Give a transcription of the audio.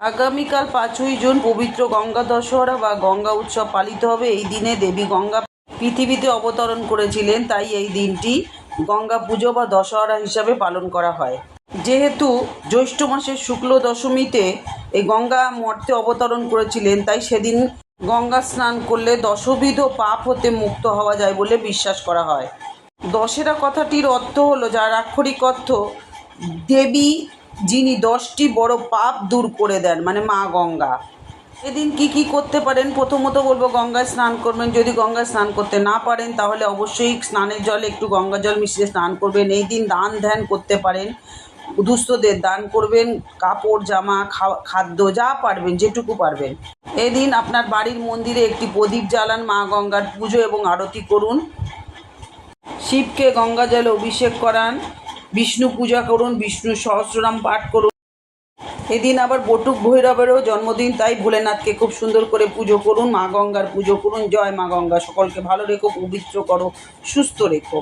আগামীকাল 5ই জুন পবিত্র গঙ্গা দশহরা বা গঙ্গা উৎসব পালিত হবে। এই দিনে দেবী গঙ্গা পৃথিবীতে অবতরণ করেছিলেন, তাই এই দিনটি গঙ্গা পুজো বা দশহরা হিসাবে পালন করা হয়। যেহেতু জ্যৈষ্ঠ মাসের শুক্ল দশমীতে এই গঙ্গা মর্তে অবতরণ করেছিলেন, তাই সেদিন গঙ্গা স্নান করলে দশবিধ পাপ হতে মুক্ত হওয়া যায় বলে বিশ্বাস করা হয়। দশেরা কথাটির অর্থ হলো, যার আক্ষরিক অর্থ দেবী যিনি 10টি বড় পাপ দূর করে দেন, মানে মা গঙ্গা। এদিন কি করতে পারেন? প্রথমত বলবো গঙ্গায় স্নান করবেন। যদি গঙ্গায় স্নান করতে না পারেন তাহলে অবশ্যই স্নানের জলে একটু গঙ্গা জল মিশিয়ে স্নান করবেন। এই দিন দান ধ্যান করতে পারেন, দুস্থদের দান করবেন, কাপড় জামা খাদ্য যা পারবেন, যেটুকু পারবেন। এদিন আপনার বাড়ির মন্দিরে একটি প্রদীপ জ্বালান, মা গঙ্গার পুজো এবং আরতি করুন, শিবকে গঙ্গা জলে অভিষেক করান, বিষ্ণু পূজা করুন, বিষ্ণু সহস্রনাম পাঠ করুন। এদিন আবার বটুক ভৈরবেরও জন্মদিন, তাই ভোলেনাথকে খুব সুন্দর করে পুজো করুন, মা গঙ্গার পুজো করুন। জয় মা গঙ্গা। সকলকে ভালো রেখো, পবিত্র করো, সুস্থ রেখো।